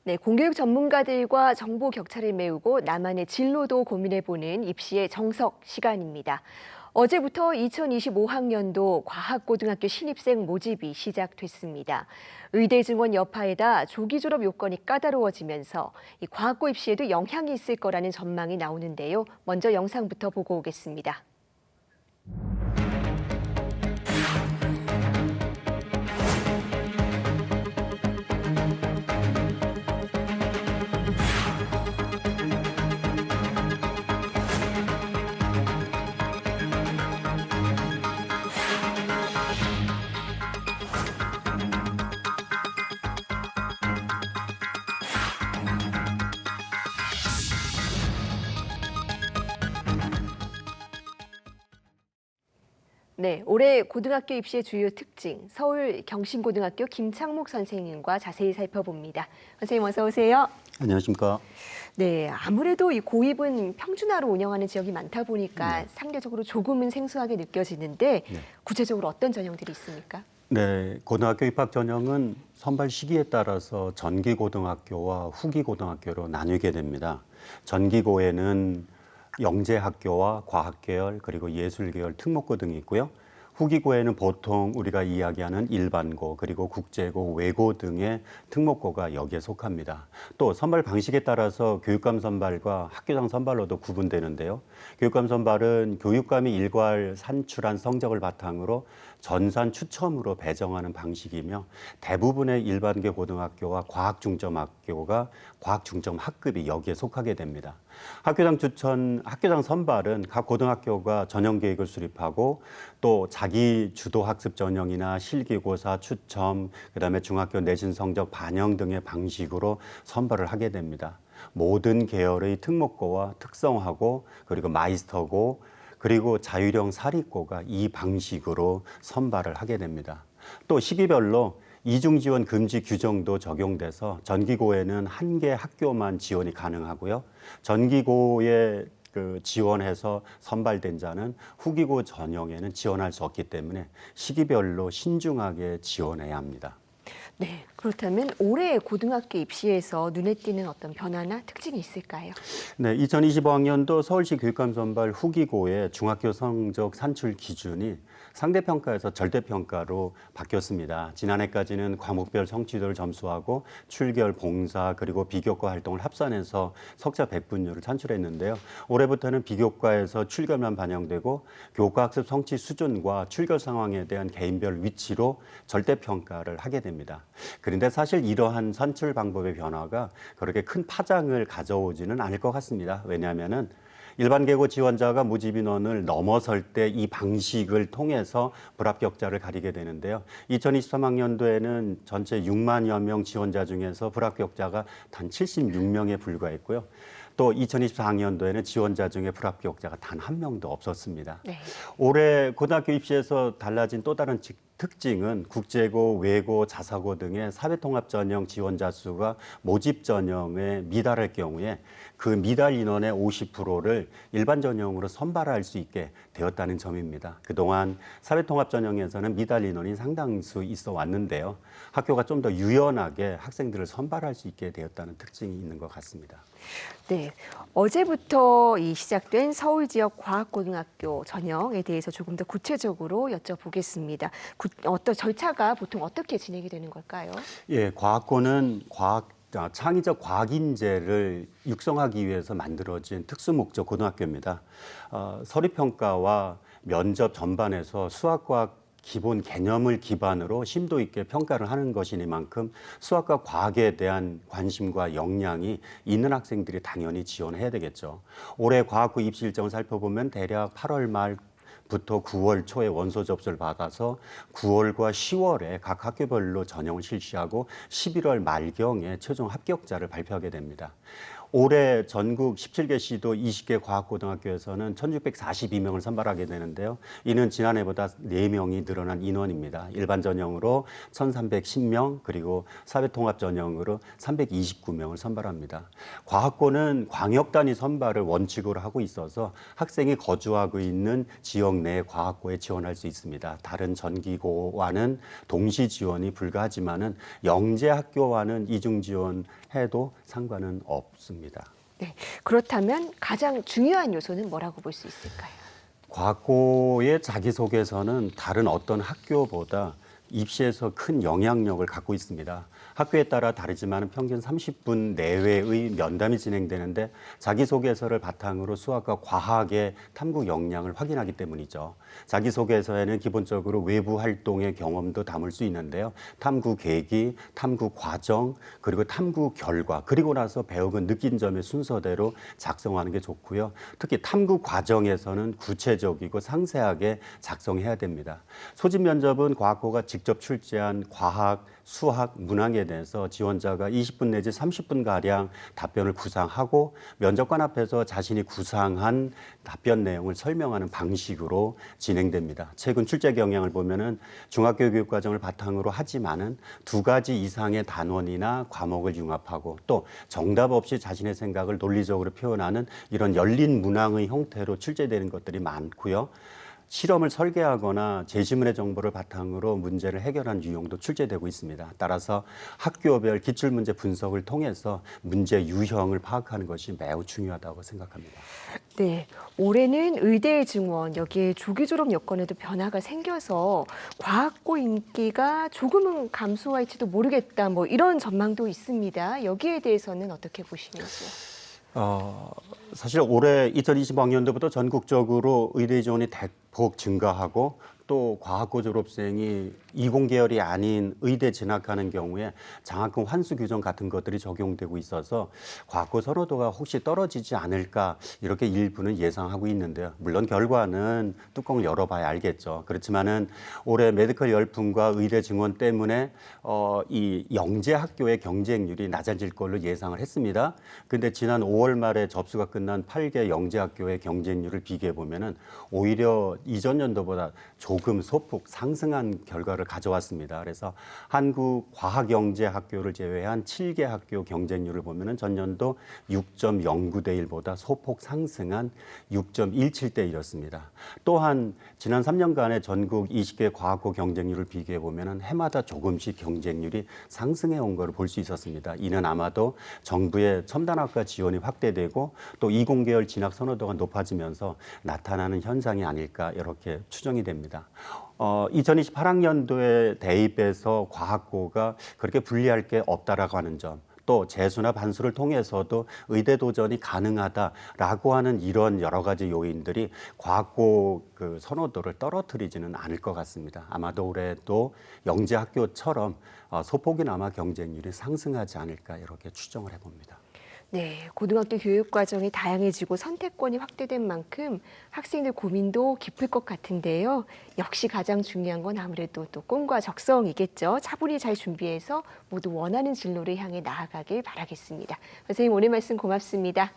네, 공교육 전문가들과 정보 격차를 메우고 나만의 진로도 고민해보는 입시의 정석 시간입니다. 어제부터 2025학년도 과학고등학교 신입생 모집이 시작됐습니다. 의대 증원 여파에다 조기 졸업 요건이 까다로워지면서 이 과학고 입시에도 영향이 있을 거라는 전망이 나오는데요. 먼저 영상부터 보고 오겠습니다. 네, 올해 고등학교 입시의 주요 특징, 서울 경신고등학교 김창목 선생님과 자세히 살펴봅니다. 선생님 어서 오세요. 안녕하십니까. 네, 아무래도 이 고입은 평준화로 운영하는 지역이 많다 보니까 상대적으로 조금은 생소하게 느껴지는데 구체적으로 어떤 전형들이 있습니까? 네, 고등학교 입학 전형은 선발 시기에 따라서 전기고등학교와 후기고등학교로 나뉘게 됩니다. 전기고에는 영재학교와 과학계열 그리고 예술계열 특목고 등이 있고요. 후기고에는 보통 우리가 이야기하는 일반고 그리고 국제고, 외고 등의 특목고가 여기에 속합니다. 또 선발 방식에 따라서 교육감 선발과 학교장 선발로도 구분되는데요. 교육감 선발은 교육감이 일괄 산출한 성적을 바탕으로 전산 추첨으로 배정하는 방식이며 대부분의 일반계 고등학교와 과학중점학교가 과학중점학급이 여기에 속하게 됩니다. 학교장 선발은 각 고등학교가 전형 계획을 수립하고 또 자기 주도 학습 전형이나 실기고사 추첨, 그다음에 중학교 내신 성적 반영 등의 방식으로 선발을 하게 됩니다. 모든 계열의 특목고와 특성화고 그리고 마이스터고 그리고 자율형 사립고가 이 방식으로 선발을 하게 됩니다. 또 시기별로 이중 지원 금지 규정도 적용돼서 전기고에는 한 개 학교만 지원이 가능하고요. 전기고에 지원해서 선발된 자는 후기고 전형에는 지원할 수 없기 때문에 시기별로 신중하게 지원해야 합니다. 네, 그렇다면 올해 고등학교 입시에서 눈에 띄는 어떤 변화나 특징이 있을까요? 네, 2025학년도 서울시 교육감 선발 후기고의 중학교 성적 산출 기준이 상대평가에서 절대평가로 바뀌었습니다. 지난해까지는 과목별 성취도를 점수하고 출결, 봉사, 그리고 비교과 활동을 합산해서 석자 100분율을 산출했는데요. 올해부터는 비교과에서 출결만 반영되고 교과 학습 성취 수준과 출결 상황에 대한 개인별 위치로 절대평가를 하게 됩니다. 그런데 사실 이러한 산출 방법의 변화가 그렇게 큰 파장을 가져오지는 않을 것 같습니다. 왜냐하면은 일반계고 지원자가 모집 인원을 넘어설 때 이 방식을 통해서 불합격자를 가리게 되는데요. 2023학년도에는 전체 6만여 명 지원자 중에서 불합격자가 단 76명에 불과했고요. 또 2024학년도에는 지원자 중에 불합격자가 단 한 명도 없었습니다. 네. 올해 고등학교 입시에서 달라진 또 다른 특징은 국제고, 외고, 자사고 등의 사회통합전형 지원자 수가 모집 전형에 미달할 경우에 그 미달 인원의 50%를 일반 전형으로 선발할 수 있게 되었다는 점입니다. 그동안 사회통합전형에서는 미달 인원이 상당수 있어 왔는데요. 학교가 좀 더 유연하게 학생들을 선발할 수 있게 되었다는 특징이 있는 것 같습니다. 네, 어제부터 시작된 서울 지역 과학고등학교 전형에 대해서 조금 더 구체적으로 여쭤보겠습니다. 어떤 절차가 보통 어떻게 진행이 되는 걸까요? 예, 과학고는 창의적 과학 인재를 육성하기 위해서 만들어진 특수목적 고등학교입니다. 서류평가와 면접 전반에서 수학과학 기본 개념을 기반으로 심도 있게 평가를 하는 것이니만큼 수학과 과학에 대한 관심과 역량이 있는 학생들이 당연히 지원해야 되겠죠. 올해 과학고 입시 일정을 살펴보면 대략 8월 말부터 9월 초에 원서 접수를 받아서 9월과 10월에 각 학교별로 전형을 실시하고 11월 말경에 최종 합격자를 발표하게 됩니다. 올해 전국 17개 시도 20개 과학고등학교에서는 1,642명을 선발하게 되는데요. 이는 지난해보다 4명이 늘어난 인원입니다. 일반 전형으로 1,310명, 그리고 사회통합 전형으로 329명을 선발합니다. 과학고는 광역 단위 선발을 원칙으로 하고 있어서 학생이 거주하고 있는 지역 내 과학고에 지원할 수 있습니다. 다른 전기고와는 동시 지원이 불가하지만은 영재학교와는 이중 지원해도 상관은 없습니다. 네, 그렇다면 가장 중요한 요소는 뭐라고 볼 수 있을까요? 과학고의 자기소개서는 다른 어떤 학교보다 입시에서 큰 영향력을 갖고 있습니다. 학교에 따라 다르지만 평균 30분 내외의 면담이 진행되는데 자기소개서를 바탕으로 수학과 과학의 탐구 역량을 확인하기 때문이죠. 자기소개서에는 기본적으로 외부 활동의 경험도 담을 수 있는데요. 탐구 계기, 탐구 과정, 그리고 탐구 결과, 그리고 나서 배우고 느낀 점의 순서대로 작성하는 게 좋고요. 특히 탐구 과정에서는 구체적이고 상세하게 작성해야 됩니다. 소집 면접은 과학고가 직접 출제한 과학, 수학, 문항에 대해서 지원자가 20분 내지 30분가량 답변을 구상하고 면접관 앞에서 자신이 구상한 답변 내용을 설명하는 방식으로 진행됩니다. 최근 출제 경향을 보면은 중학교 교육과정을 바탕으로 하지만은 2가지 이상의 단원이나 과목을 융합하고 또 정답 없이 자신의 생각을 논리적으로 표현하는 이런 열린 문항의 형태로 출제되는 것들이 많고요. 실험을 설계하거나 제시문의 정보를 바탕으로 문제를 해결하는 유형도 출제되고 있습니다. 따라서 학교별 기출문제 분석을 통해서 문제 유형을 파악하는 것이 매우 중요하다고 생각합니다. 네, 올해는 의대 증원, 여기에 조기 졸업 여건에도 변화가 생겨서 과학고 인기가 조금은 감소할지도 모르겠다, 뭐 이런 전망도 있습니다. 여기에 대해서는 어떻게 보시는지요? 사실 올해 2025학년도부터 전국적으로 의대 지원이 대폭 증가하고 또 과학고 졸업생이 이공계열이 아닌 의대 진학하는 경우에 장학금 환수 규정 같은 것들이 적용되고 있어서 과학고 선호도가 혹시 떨어지지 않을까 이렇게 일부는 예상하고 있는데요. 물론 결과는 뚜껑을 열어봐야 알겠죠. 그렇지만은 올해 메디컬 열풍과 의대 증원 때문에 이 영재 학교의 경쟁률이 낮아질 걸로 예상을 했습니다. 근데 지난 5월 말에 접수가 끝난 8개 영재 학교의 경쟁률을 비교해 보면은 오히려 이전 연도보다 조금 소폭 상승한 결과를 가져왔습니다. 그래서 한국과학영재학교를 제외한 7개 학교 경쟁률을 보면은 전년도 6.09대 1보다 소폭 상승한 6.17대 1이었습니다. 또한 지난 3년간의 전국 20개 과학고 경쟁률을 비교해 보면은 해마다 조금씩 경쟁률이 상승해 온 것을 볼 수 있었습니다. 이는 아마도 정부의 첨단학과 지원이 확대되고 또 이공계열 진학 선호도가 높아지면서 나타나는 현상이 아닐까 이렇게 추정이 됩니다. 2028학년도에 대입해서 과학고가 그렇게 불리할 게 없다라고 하는 점, 또 재수나 반수를 통해서도 의대 도전이 가능하다라고 하는 이런 여러 가지 요인들이 과학고 그 선호도를 떨어뜨리지는 않을 것 같습니다. 아마도 올해도 영재학교처럼 소폭이나마 경쟁률이 상승하지 않을까 이렇게 추정을 해봅니다. 네, 고등학교 교육 과정이 다양해지고 선택권이 확대된 만큼 학생들 고민도 깊을 것 같은데요. 역시 가장 중요한 건 아무래도 또 꿈과 적성이겠죠. 차분히 잘 준비해서 모두 원하는 진로를 향해 나아가길 바라겠습니다. 선생님, 오늘 말씀 고맙습니다.